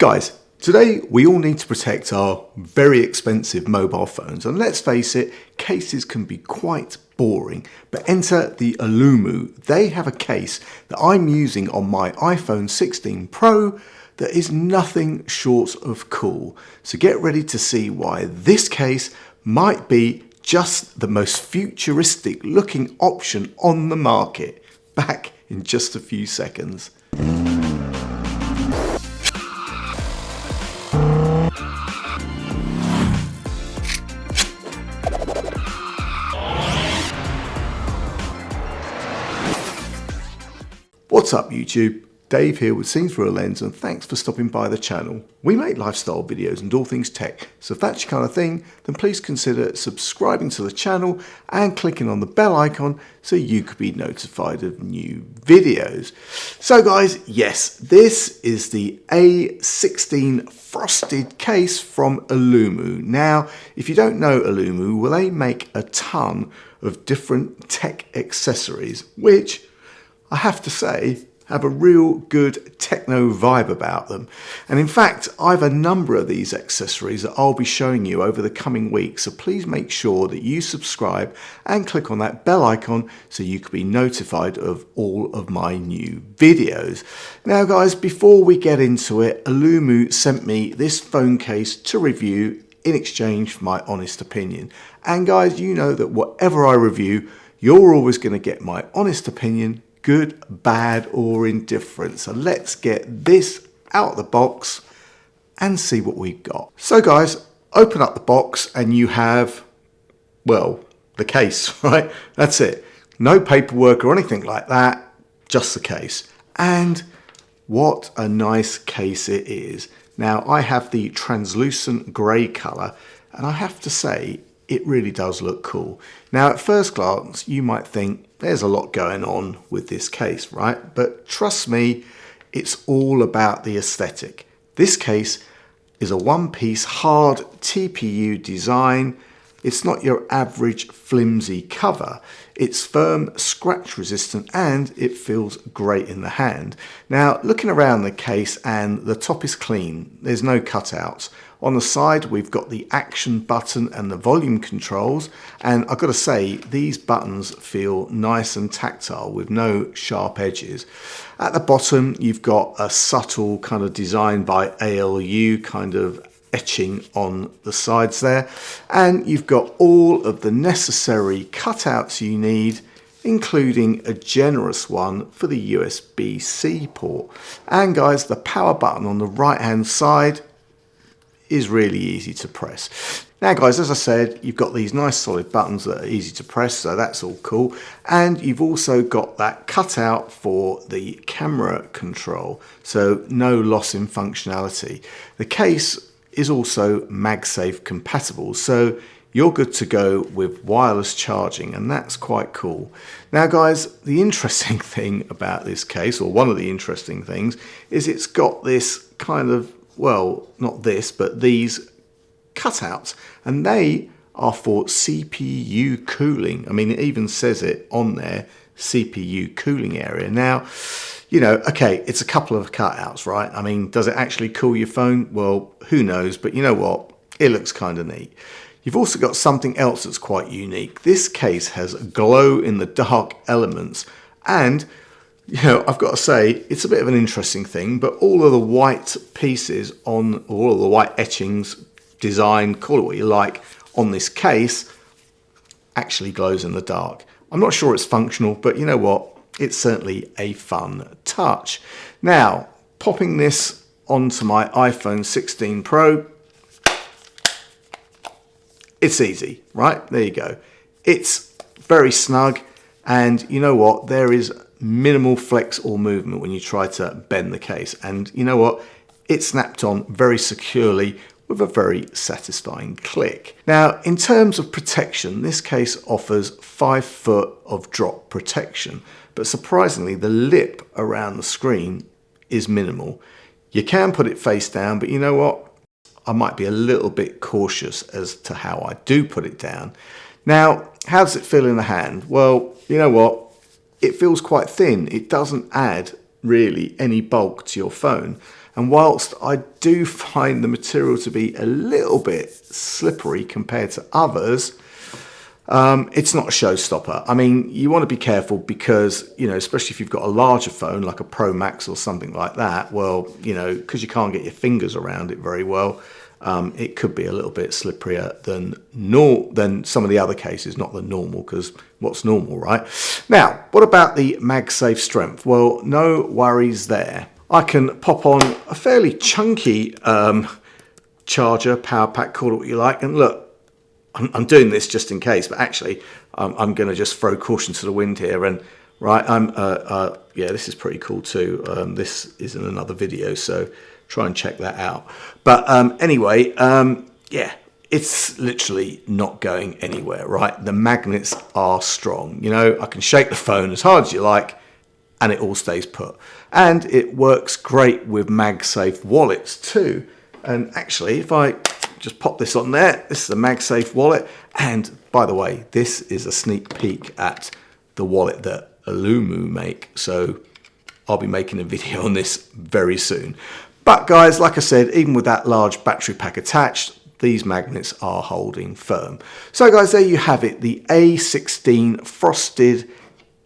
Guys, today we all need to protect our very expensive mobile phones, and let's face it, cases can be quite boring, but enter the Alumu. They have a case that I'm using on my iPhone 16 Pro that is nothing short of cool. So get ready to see why this case might be just the most futuristic looking option on the market. Back in just a few seconds. What's up YouTube? Dave here with Seen Through a Lens, and thanks for stopping by the channel. We make lifestyle videos and all things tech, so if that's your kind of thing, then please consider subscribing to the channel and clicking on the bell icon so you could be notified of new videos. So guys, yes, this is the A16 Frosted Case from Alumu. Now, if you don't know Alumu, well, they make a ton of different tech accessories, which I have to say, have a real good techno vibe about them. And in fact, I have a number of these accessories that I'll be showing you over the coming weeks, so please make sure that you subscribe and click on that bell icon so you can be notified of all of my new videos. Now guys, before we get into it, Alumu sent me this phone case to review in exchange for my honest opinion. And guys, you know that whatever I review, you're always going to get my honest opinion, good, bad, or indifferent. So let's get this out of the box and see what we've got. So guys, open up the box and you have, well, the case, right? That's it. No paperwork or anything like that, just the case. And what a nice case it is. Now I have the translucent grey colour, and I have to say, it really does look cool. Now at first glance you might think there's a lot going on with this case, right? But trust me, it's all about the aesthetic. This case is a one-piece hard TPU design. It's not your average flimsy cover. It's firm, scratch resistant, and it feels great in the hand. Now looking around the case, and the top is clean. There's no cutouts. On the side, we've got the action button and the volume controls. And I've got to say, these buttons feel nice and tactile with no sharp edges. At the bottom, you've got a subtle kind of design by ALU kind of etching on the sides there. And you've got all of the necessary cutouts you need, including a generous one for the USB-C port. And guys, the power button on the right-hand side is really easy to press. Now guys, as I said, you've got these nice solid buttons that are easy to press, so that's all cool. And you've also got that cutout for the camera control, so no loss in functionality. The case is also MagSafe compatible, so you're good to go with wireless charging, and that's quite cool. Now guys, the interesting thing about this case, or one of the interesting things, is it's got this kind of, well, not this, but these cutouts, and they are for CPU cooling. I mean, it even says it on there, CPU cooling area. Now, you know, okay, it's a couple of cutouts, right? I mean, does it actually cool your phone? Well, who knows, but you know what? It looks kind of neat. You've also got something else that's quite unique. This case has glow-in-the-dark elements, and you know, I've got to say, it's a bit of an interesting thing, but all of the white pieces on, all of the white etchings, design, call it what you like, on this case actually glows in the dark. I'm not sure it's functional, but you know what? It's certainly a fun touch. Now, popping this onto my iPhone 16 Pro, it's easy, right? There you go. It's very snug, and you know what? There is minimal flex or movement when you try to bend the case, and you know what, it snapped on very securely with a very satisfying click. Now in terms of protection, this case offers 5 foot of drop protection, but surprisingly the lip around the screen is minimal. You can put it face down, but you know what, I might be a little bit cautious as to how I do put it down. Now how does it feel in the hand? Well, you know what, it feels quite thin. It doesn't add really any bulk to your phone. And whilst I do find the material to be a little bit slippery compared to others, it's not a showstopper. I mean, you want to be careful because, you know, especially if you've got a larger phone like a Pro Max or something like that, well, you know, because you can't get your fingers around it very well, it could be a little bit slipperier than some of the other cases, not the normal, because what's normal, right? Now, what about the MagSafe Strength? Well, no worries there. I can pop on a fairly chunky charger, power pack, call it what you like, and look, I'm doing this just in case, but actually I'm going to just throw caution to the wind here. And right, yeah, this is pretty cool too. This is in another video, so try and check that out. But anyway, yeah, it's literally not going anywhere, right? The magnets are strong. You know, I can shake the phone as hard as you like, and it all stays put. And it works great with MagSafe wallets too. And actually, if I just pop this on there, this is a MagSafe wallet. And by the way, this is a sneak peek at the wallet that Alumu make. So I'll be making a video on this very soon. But guys, like I said, even with that large battery pack attached, these magnets are holding firm. So guys, there you have it, the A16 Frosted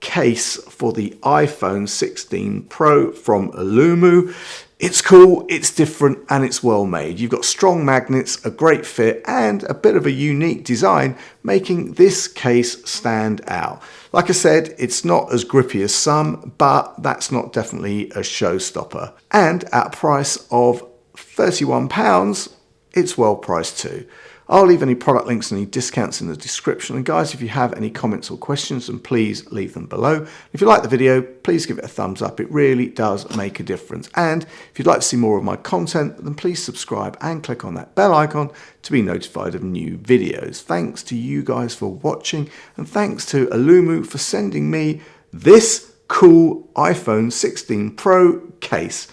Case for the iPhone 16 Pro from Alumu. It's cool, it's different, and it's well made. You've got strong magnets, a great fit, and a bit of a unique design, making this case stand out. Like I said, it's not as grippy as some, but that's not definitely a showstopper. And at a price of £31, it's well priced too. I'll leave any product links and any discounts in the description. And guys, if you have any comments or questions, then please leave them below. If you like the video, please give it a thumbs up. It really does make a difference. And if you'd like to see more of my content, then please subscribe and click on that bell icon to be notified of new videos. Thanks to you guys for watching, and thanks to Alumu for sending me this cool iPhone 16 Pro case.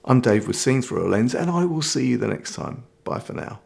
I'm Dave with Seeing Through a Lens, and I will see you the next time. Bye for now.